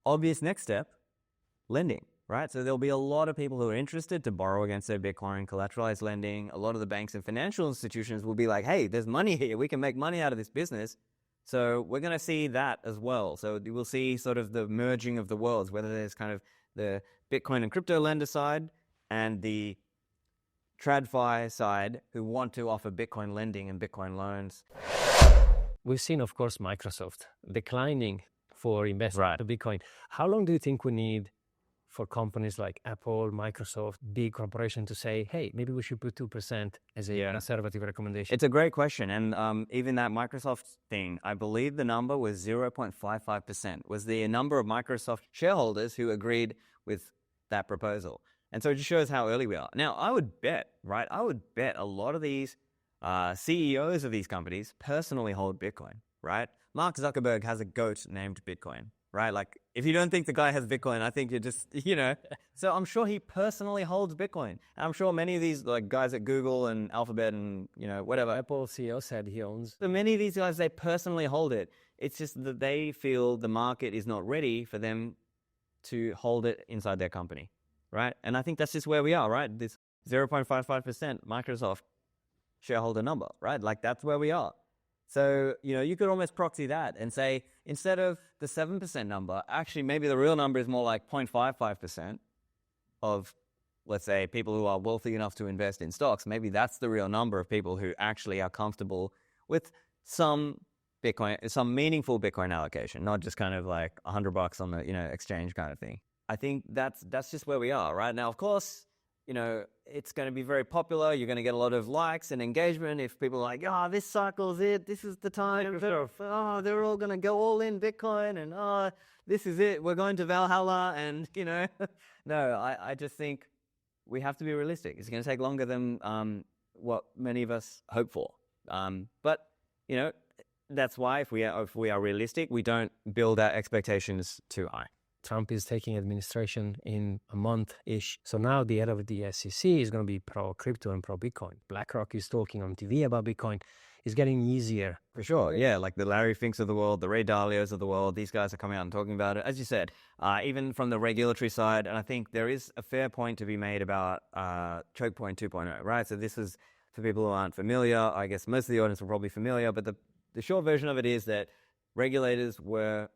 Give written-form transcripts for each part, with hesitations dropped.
obvious next step, lending, right? So there'll be a lot of people who are interested to borrow against their Bitcoin, collateralized lending. A lot of the banks and financial institutions will be like, hey, there's money here. We can make money out of this business. So we're going to see that as well. So you will see sort of the merging of the worlds, whether there's kind of the Bitcoin and crypto lender side and the TradFi side who want to offer Bitcoin lending and Bitcoin loans. We've seen, of course, Microsoft declining for investment to Bitcoin. How long do you think we need for companies like Apple, Microsoft, big corporation to say, hey, maybe we should put 2% as a conservative recommendation? It's a great question. And even that Microsoft thing, I believe the number was 0.55%, was the number of Microsoft shareholders who agreed with that proposal. And so it just shows how early we are. Now, I would bet a lot of these CEOs of these companies personally hold Bitcoin, right? Mark Zuckerberg has a goat named Bitcoin, right? Like, if you don't think the guy has Bitcoin, I think you're just, So I'm sure he personally holds Bitcoin. And I'm sure many of these like guys at Google and Alphabet and, whatever. Apple CEO said he owns. So many of these guys, they personally hold it. It's just that they feel the market is not ready for them to hold it inside their company, right? And I think that's just where we are, right? This 0.55% Microsoft shareholder number, right? Like, that's where we are. So, you could almost proxy that and say, instead of the 7% number, actually maybe the real number is more like 0.55% of, let's say, people who are wealthy enough to invest in stocks. Maybe that's the real number of people who actually are comfortable with some Bitcoin, some meaningful Bitcoin allocation, not just kind of like $100 on the, exchange kind of thing. I think that's just where we are right now. Of course, it's going to be very popular. You're going to get a lot of likes and engagement if people are like, this cycle's it. This is the time. They're all going to go all in Bitcoin and, this is it. We're going to Valhalla and, No, I just think we have to be realistic. It's going to take longer than what many of us hope for. But, that's why if we are realistic, we don't build our expectations too high. Trump is taking administration in a month-ish. So now the head of the SEC is going to be pro-crypto and pro-Bitcoin. BlackRock is talking on TV about Bitcoin. It's getting easier. For sure, yeah. Like the Larry Finks of the world, the Ray Dalios of the world, these guys are coming out and talking about it. As you said, even from the regulatory side, and I think there is a fair point to be made about choke point 2.0, right? So this is, for people who aren't familiar, I guess most of the audience are probably familiar, but the short version of it is that regulators were,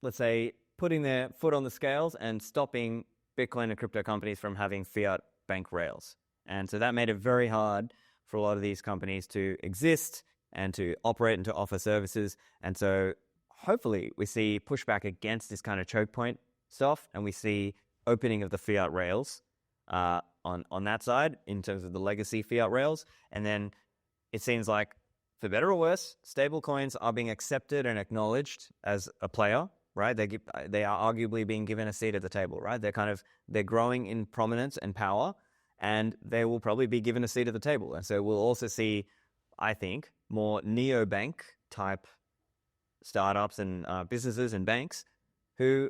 let's say, putting their foot on the scales and stopping Bitcoin and crypto companies from having fiat bank rails. And so that made it very hard for a lot of these companies to exist and to operate and to offer services. And so hopefully we see pushback against this kind of choke point stuff, and we see opening of the fiat rails on that side in terms of the legacy fiat rails. And then it seems like, for better or worse, stable coins are being accepted and acknowledged as a player. Right, they are arguably being given a seat at the table. Right, they're growing in prominence and power, and they will probably be given a seat at the table. And so we'll also see, I think, more neobank type startups and businesses and banks who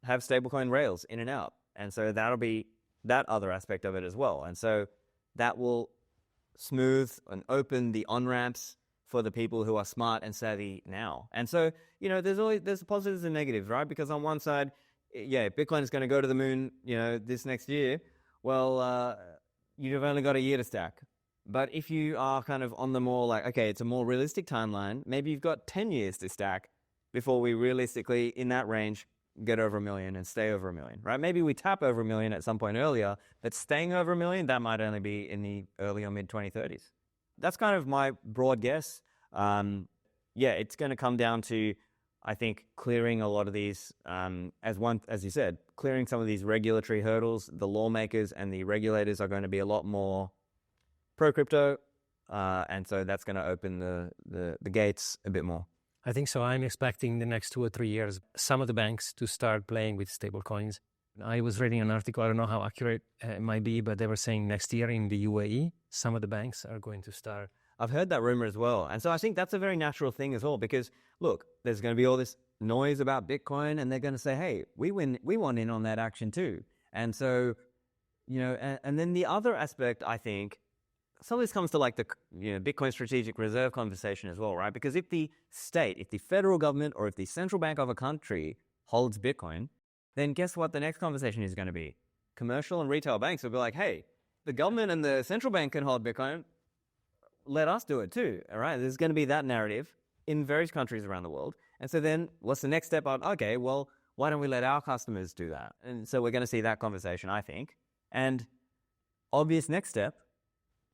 have stablecoin rails in and out. And so that'll be that other aspect of it as well. And so that will smooth and open the on-ramps for the people who are smart and savvy now. And so, there's positives and negatives, right? Because on one side, Bitcoin is going to go to the moon, this next year. Well, you've only got a year to stack. But if you are kind of on the more like, okay, it's a more realistic timeline, maybe you've got 10 years to stack before we realistically, in that range, get over 1 million and stay over 1 million, right? Maybe we tap over 1 million at some point earlier, but staying over 1 million, that might only be in the early or mid-2030s. That's kind of my broad guess. It's going to come down to, I think, clearing a lot of these, as you said, clearing some of these regulatory hurdles. The lawmakers and the regulators are going to be a lot more pro-crypto, and so that's going to open the gates a bit more. I think so. I'm expecting the next 2 or 3 years, some of the banks to start playing with stablecoins. I was reading an article, I don't know how accurate it might be, but they were saying next year in the UAE, some of the banks are going to start. I've heard that rumor as well. And so I think that's a very natural thing as well, because look, there's going to be all this noise about Bitcoin, and they're going to say, hey, we want in on that action too. And so, and then the other aspect, I think, some of this comes to like the Bitcoin strategic reserve conversation as well, right? Because if the state, if the federal government, or if the central bank of a country holds Bitcoin, then guess what the next conversation is going to be? Commercial and retail banks will be like, hey, the government and the central bank can hold Bitcoin. Let us do it too. All right. There's going to be that narrative in various countries around the world. And so then what's the next step on? Okay, well, why don't we let our customers do that? And so we're going to see that conversation, I think. And obvious next step,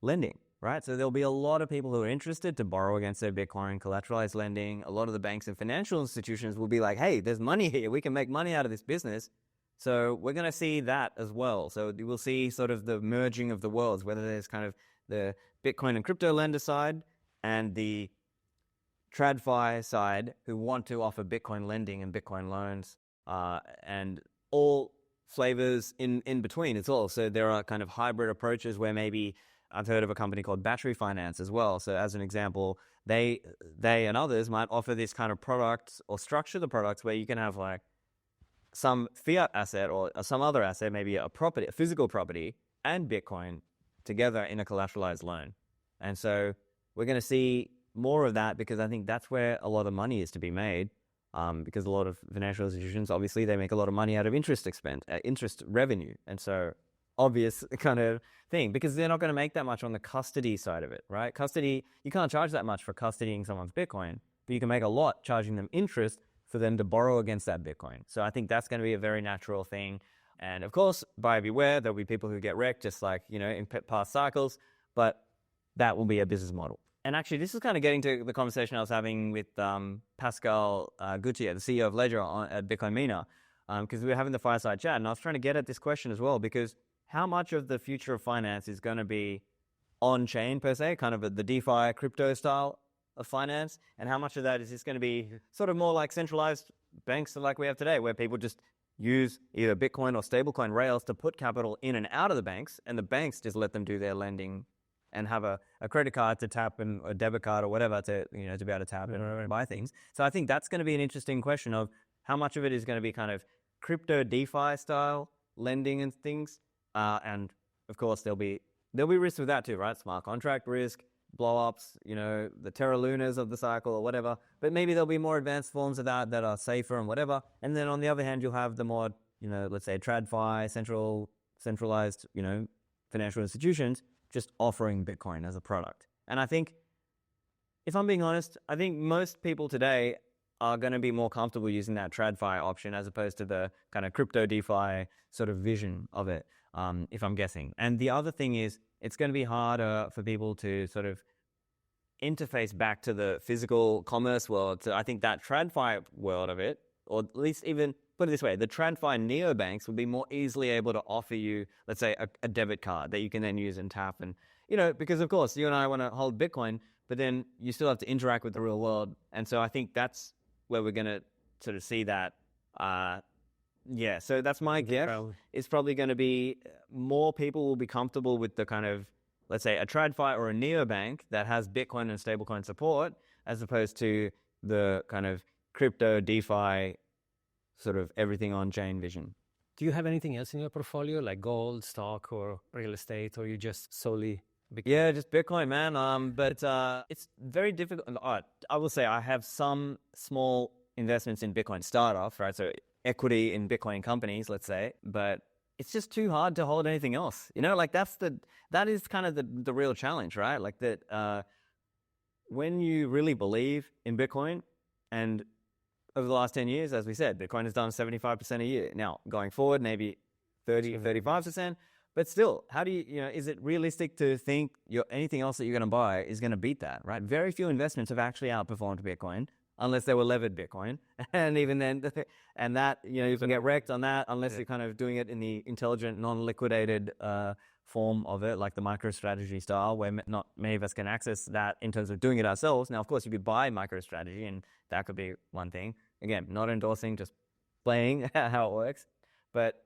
lending, right? So there'll be a lot of people who are interested to borrow against their Bitcoin, collateralized lending. A lot of the banks and financial institutions will be like, hey, there's money here. We can make money out of this business. So we're going to see that as well. So we'll see sort of the merging of the worlds, whether there's kind of the Bitcoin and crypto lender side and the TradFi side who want to offer Bitcoin lending and Bitcoin loans, and all flavors in between as well. So there are kind of hybrid approaches where maybe I've heard of a company called Battery Finance as well. So as an example, they and others might offer this kind of product or structure the products where you can have like some fiat asset or some other asset, maybe a property, a physical property, and Bitcoin together in a collateralized loan. And so we're going to see more of that because I think that's where a lot of money is to be made. Because a lot of financial institutions, obviously, they make a lot of money out of interest revenue. And so obvious kind of thing, because they're not going to make that much on the custody side of it, right? Custody, you can't charge that much for custodying someone's Bitcoin, but you can make a lot charging them interest for them to borrow against that Bitcoin. So I think that's going to be a very natural thing. And of course, buyer beware, there'll be people who get wrecked, just like, in past cycles, but that will be a business model. And actually, this is kind of getting to the conversation I was having with Pascal Gutier, the CEO of Ledger at Bitcoin Mina, because we were having the fireside chat, and I was trying to get at this question as well, because how much of the future of finance is going to be on-chain per se, kind of the DeFi crypto style of finance, and how much of that is just going to be sort of more like centralized banks like we have today, where people just use either Bitcoin or stablecoin rails to put capital in and out of the banks, and the banks just let them do their lending and have a credit card to tap and a debit card or whatever to be able to tap and buy things. So I think that's going to be an interesting question of how much of it is going to be kind of crypto DeFi style lending and things. And of course there'll be risks with that too, right? Smart contract risk, blow ups, the Terra Lunas of the cycle or whatever. But maybe there'll be more advanced forms of that are safer and whatever. And then on the other hand, you'll have the more, let's say TradFi, centralized, financial institutions just offering Bitcoin as a product. And I think, if I'm being honest, I think most people today are going to be more comfortable using that TradFi option as opposed to the kind of crypto DeFi sort of vision of it, if I'm guessing. And the other thing is, it's going to be harder for people to sort of interface back to the physical commerce world. So I think that TradFi world of it, or at least even put it this way, the TradFi neobanks will be more easily able to offer you, let's say, a debit card that you can then use and tap. And, because of course you and I want to hold Bitcoin, but then you still have to interact with the real world. And so I think that's where we're going to sort of see that. So that's my guess. It's probably going to be more people will be comfortable with the kind of, let's say, a TradFi or a neobank that has Bitcoin and stablecoin support, as opposed to the kind of crypto DeFi sort of everything on-chain vision. Do you have anything else in your portfolio, like gold, stock, or real estate, or you just solely Bitcoin? Yeah, just Bitcoin, man. But it's very difficult. I will say I have some small investments in Bitcoin startups, right? So equity in Bitcoin companies, let's say, but it's just too hard to hold anything else. Like that is kind of the real challenge, right? Like that when you really believe in Bitcoin, and over the last 10 years, as we said, Bitcoin has done 75% a year. Now, going forward, maybe 30, 35%. But still, how do you, is it realistic to think anything else that you're going to buy is going to beat that, right? Very few investments have actually outperformed Bitcoin, unless they were levered Bitcoin. And even then, and that, you can get wrecked on that unless you're kind of doing it in the intelligent, non-liquidated form of it, like the MicroStrategy style, where not many of us can access that in terms of doing it ourselves. Now, of course, you could buy MicroStrategy, and that could be one thing. Again, not endorsing, just playing how it works. But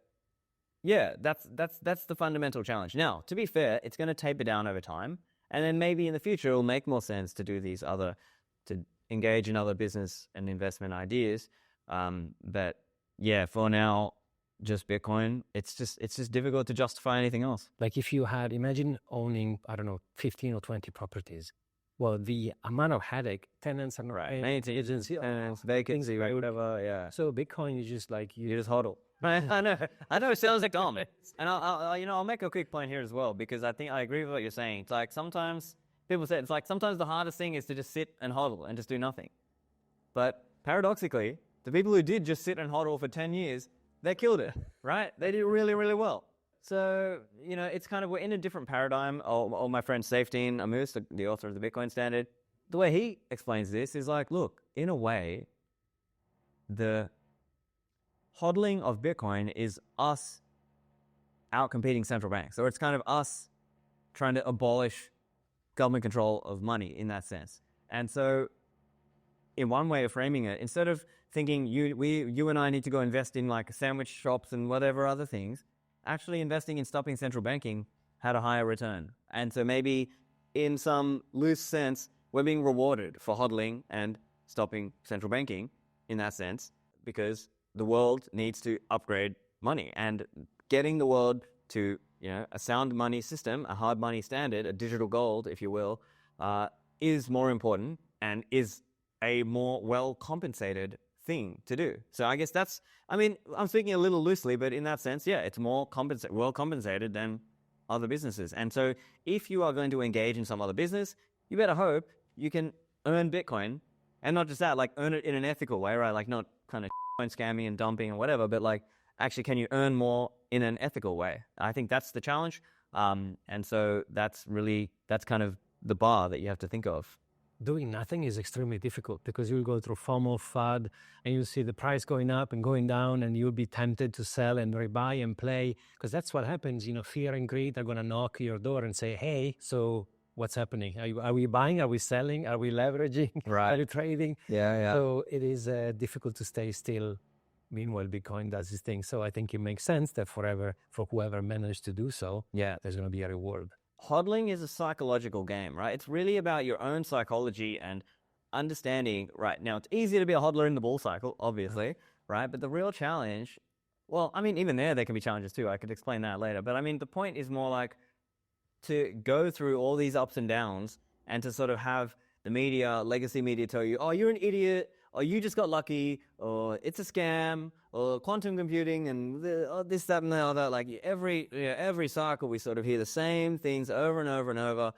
yeah, that's the fundamental challenge. Now, to be fair, it's going to taper down over time. And then maybe in the future, it'll make more sense to do to engage in other business and investment ideas. But yeah, for now, just Bitcoin, it's just difficult to justify anything else. Like if you imagine owning, 15 or 20 properties, Well, the amount of headache, tenants and maintenance, vacancy, whatever. Yeah. So Bitcoin is just like you just hodl. Right? I know. It sounds like dumb, and I'll make a quick point here as well, because I think I agree with what you're saying. It's like sometimes people say it's like sometimes the hardest thing is to just sit and hodl and just do nothing. But paradoxically, the people who did just sit and hodl for 10 years, they killed it, right? They did really, really well. So, it's kind of, we're in a different paradigm. My friend Stephan Livera, the author of the Bitcoin Standard, the way he explains this is like, look, in a way, the hodling of Bitcoin is us outcompeting central banks. So it's kind of us trying to abolish government control of money in that sense. And so in one way of framing it, instead of thinking you and I need to go invest in like sandwich shops and whatever other things, actually investing in stopping central banking had a higher return. And so maybe in some loose sense, we're being rewarded for hodling and stopping central banking in that sense, because the world needs to upgrade money, and getting the world to, a sound money system, a hard money standard, a digital gold, if you will, is more important and is a more well compensated thing to do. So I guess I'm speaking a little loosely, but in that sense, yeah, it's more well compensated than other businesses. And so if you are going to engage in some other business, you better hope you can earn Bitcoin, and not just that, like earn it in an ethical way, right? Like not kind of scamming and dumping and whatever, but like actually can you earn more in an ethical way? I think that's the challenge. And so that's kind of the bar that you have to think of. Doing nothing is extremely difficult, because you'll go through FOMO, FUD, and you'll see the price going up and going down, and you'll be tempted to sell and rebuy and play, because that's what happens. Fear and greed are going to knock your door and say, hey, so what's happening? Are we buying? Are we selling? Are we leveraging? Right. Are you trading? Yeah. So it is difficult to stay still. Meanwhile, Bitcoin does its thing. So I think it makes sense that for whoever managed to do so, there's going to be a reward. Hodling is a psychological game, right? It's really about your own psychology and understanding, right? Now, it's easy to be a hodler in the bull cycle, obviously, right? But the real challenge, well, even there can be challenges too. I could explain that later. But the point is more like to go through all these ups and downs, and to sort of have the media, legacy media, tell you, oh, you're an idiot, or you just got lucky, or it's a scam, or quantum computing, and this, that, and the other. Like every cycle, we sort of hear the same things over and over and over,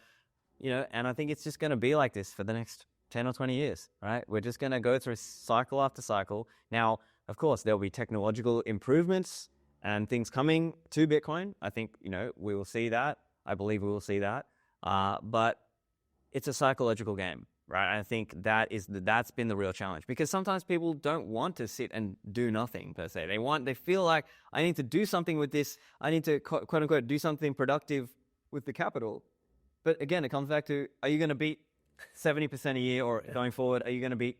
and I think it's just going to be like this for the next 10 or 20 years, right? We're just going to go through cycle after cycle. Now, of course, there'll be technological improvements and things coming to Bitcoin. I think, we will see that. I believe we will see that. But it's a psychological game. Right, I think that's been the real challenge, because sometimes people don't want to sit and do nothing per se. They feel like, I need to do something with this. I need to quote unquote do something productive with the capital. But again, it comes back to, are you going to beat 70% a year, or going forward, are you going to beat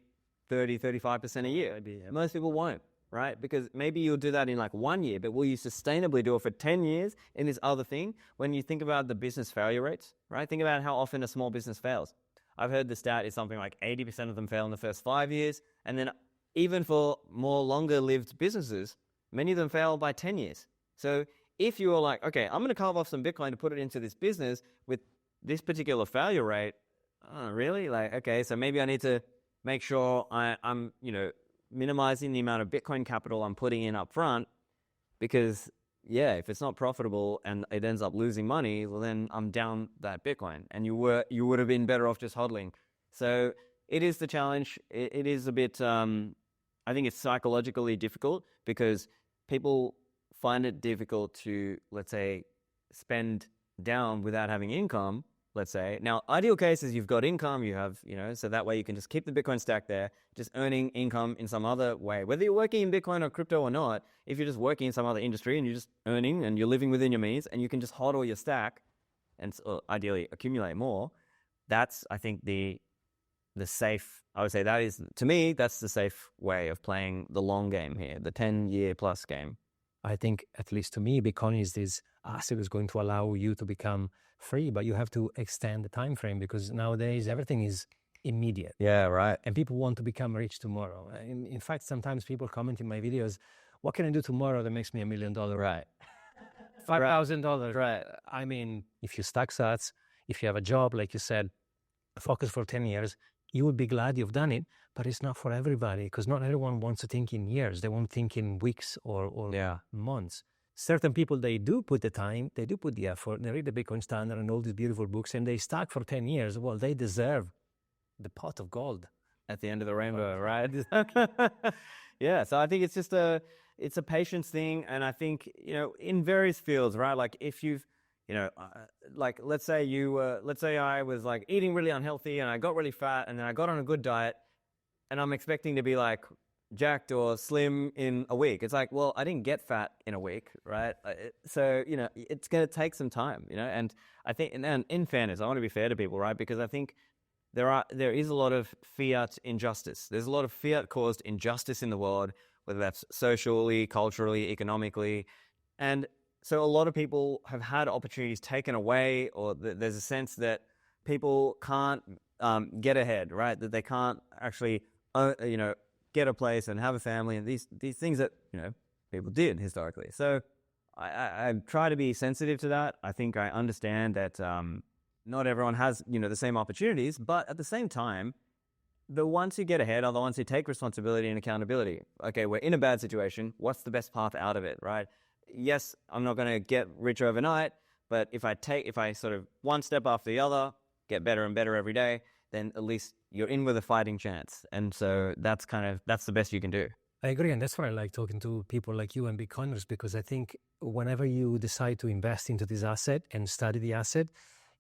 30, 35% a year? Most people won't, right? Because maybe you'll do that in like 1 year, but will you sustainably do it for 10 years in this other thing? When you think about the business failure rates, right? Think about how often a small business fails. I've heard the stat is something like 80% of them fail in the first 5 years. And then even for more longer-lived businesses, many of them fail by 10 years. So if you are like, okay, I'm going to carve off some Bitcoin to put it into this business with this particular failure rate, really? Like, okay, so maybe I need to make sure I'm minimizing the amount of Bitcoin capital I'm putting in up front, because if it's not profitable and it ends up losing money, well, then I'm down that Bitcoin, and you would have been better off just hodling. So it is the challenge. It is a bit, I think it's psychologically difficult, because people find it difficult to, let's say, spend down without having income, let's say. Now, ideal case is you've got income, you have, so that way you can just keep the Bitcoin stack there, just earning income in some other way. Whether you're working in Bitcoin or crypto or not, if you're just working in some other industry and you're just earning and you're living within your means, and you can just hodl your stack and ideally accumulate more, that's, I think, the safe, I would say that is, to me, that's the safe way of playing the long game here, the 10-year plus game. I think, at least to me, Bitcoin is this asset is going to allow you to become free, but you have to extend the time frame, because nowadays everything is immediate. Yeah, right. And people want to become rich tomorrow. In fact, sometimes people comment in my videos, what can I do tomorrow that makes me $1 million? Right. $5,000. Right. If you stack sats, if you have a job, like you said, focus for 10 years, you would be glad you've done it, but it's not for everybody because not everyone wants to think in years. They won't think in weeks or months. Certain people, they do put the time, they do put the effort, they read the Bitcoin Standard and all these beautiful books, and they stack for 10 years. Well, they deserve the pot of gold at the end of the rainbow, right? Yeah, so I think it's just it's a patience thing. And I think, in various fields, right? Like if you've, like let's say I was like eating really unhealthy and I got really fat and then I got on a good diet and I'm expecting to be like jacked or slim in a week. It's like, well, I didn't get fat in a week, right? So, it's going to take some time, and I think, and in fairness, I want to be fair to people, right? Because I think there is a lot of fiat injustice. There's a lot of fiat caused injustice in the world, whether that's socially, culturally, economically. And so a lot of people have had opportunities taken away, or there's a sense that people can't get ahead, right? That they can't actually, get a place and have a family, and these things that, people did historically. So I try to be sensitive to that. I think I understand that not everyone has, the same opportunities, but at the same time, the ones who get ahead are the ones who take responsibility and accountability. Okay, we're in a bad situation. What's the best path out of it, right? Yes, I'm not going to get rich overnight, but if I sort of one step after the other, get better and better every day, then at least you're in with a fighting chance. And so that's the best you can do. I agree. And that's why I like talking to people like you and Bitcoiners, because I think whenever you decide to invest into this asset and study the asset,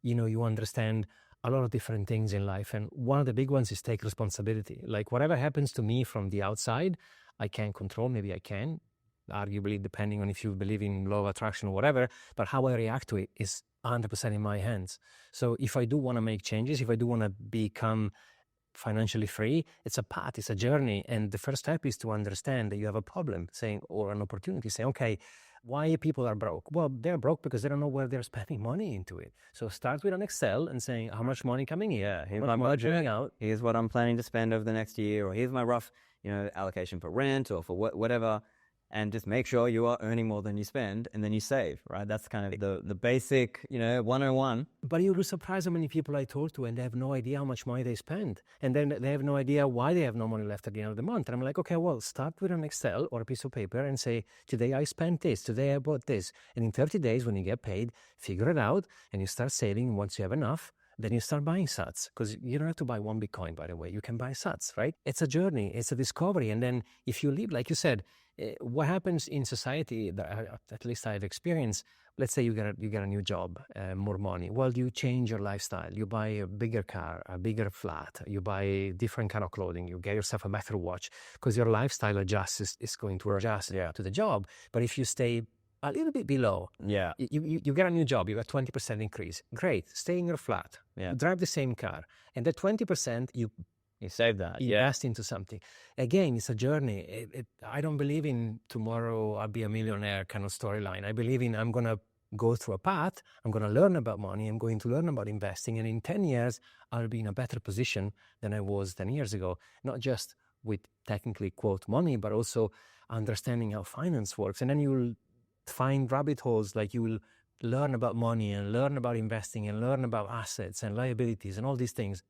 you understand a lot of different things in life. And one of the big ones is take responsibility. Like whatever happens to me from the outside, I can't control. Maybe I can, arguably, depending on if you believe in law of attraction or whatever. But how I react to it is 100% in my hands. So if I do want to make changes, if I do want to become financially free, it's a path, it's a journey. And the first step is to understand that you have a problem, or an opportunity, saying, okay, why people are broke? Well, they're broke because they don't know where they're spending money into it. So start with an Excel and saying, how much money coming in? Yeah, here's my budget out. Here's what I'm planning to spend over the next year, or here's my rough, allocation for rent or for whatever. And just make sure you are earning more than you spend, and then you save, right? That's kind of the basic, 101. But you'll be surprised how many people I talk to, and they have no idea how much money they spend. And then they have no idea why they have no money left at the end of the month. And I'm like, okay, well, start with an Excel or a piece of paper and say, today I spent this, today I bought this. And in 30 days, when you get paid, figure it out, and you start saving. Once you have enough, then you start buying sats, because you don't have to buy one Bitcoin, by the way. You can buy sats, right? It's a journey. It's a discovery. And then if you live, like you said, what happens in society that at least I've experienced, let's say you get a new job, more money. Well, you change your lifestyle. You buy a bigger car, a bigger flat. You buy a different kind of clothing. You get yourself a better watch, because your lifestyle is going to adjust to the job. But if you stay a little bit below, you get a new job, you got 20% increase. Great, stay in your flat, drive the same car, and that 20% you save that. Invest into something. Again, it's a journey. I don't believe in tomorrow I'll be a millionaire kind of storyline. I believe in I'm going to go through a path. I'm going to learn about money. I'm going to learn about investing. And in 10 years, I'll be in a better position than I was 10 years ago. Not just with technically, quote, money, but also understanding how finance works. And then you'll find rabbit holes, like you will learn about money and learn about investing and learn about assets and liabilities and all these things.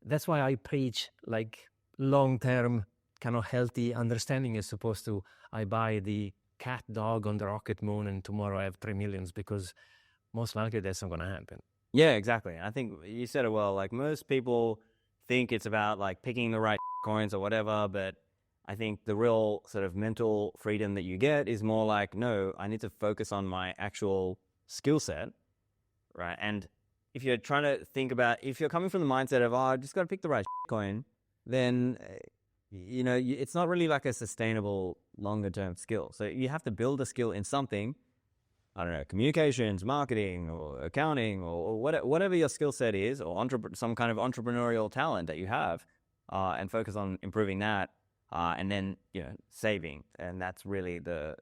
That's why I preach like long-term kind of healthy understanding, as opposed to I buy the cat dog on the rocket moon and tomorrow I have 3 million, because most likely that's not going to happen. Yeah, exactly. I think you said it well. Like most people think it's about like picking the right coins or whatever, but I think the real sort of mental freedom that you get is more like, no, I need to focus on my actual skill set, right? And if you're trying to think about, if you're coming from the mindset of, I just got to pick the right coin, then, it's not really like a sustainable longer term skill. So you have to build a skill in something, I don't know, communications, marketing, or accounting, or whatever your skill set is, or some kind of entrepreneurial talent that you have, and focus on improving that. And then, saving. And that's really the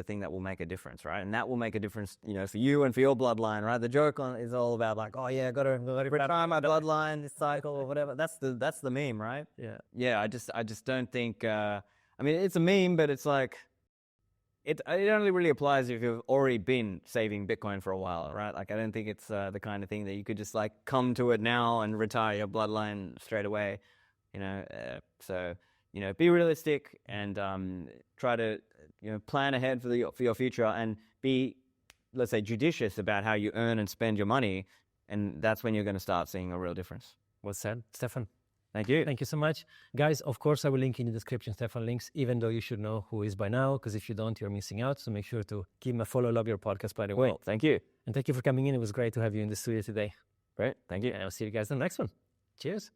thing that will make a difference, right? And that will make a difference, for you and for your bloodline, right? The joke is all about like, oh yeah, got to retire my bloodline, this cycle or whatever. That's the meme, right? Yeah. Yeah. I just don't think, it's a meme, but it's like, it only really applies if you've already been saving Bitcoin for a while, right? Like, I don't think it's the kind of thing that you could just like come to it now and retire your bloodline straight away, so, be realistic and try to, plan ahead for your future and be, let's say, judicious about how you earn and spend your money. And that's when you're going to start seeing a real difference. Well said, Stephan. Thank you. Thank you so much. Guys, of course, I will link in the description Stephan links, even though you should know who he is by now, because if you don't, you're missing out. So make sure to give him a follow. Love your podcast, by the way. Well, thank you. And thank you for coming in. It was great to have you in the studio today. Great. Thank you. And I'll see you guys in the next one. Cheers.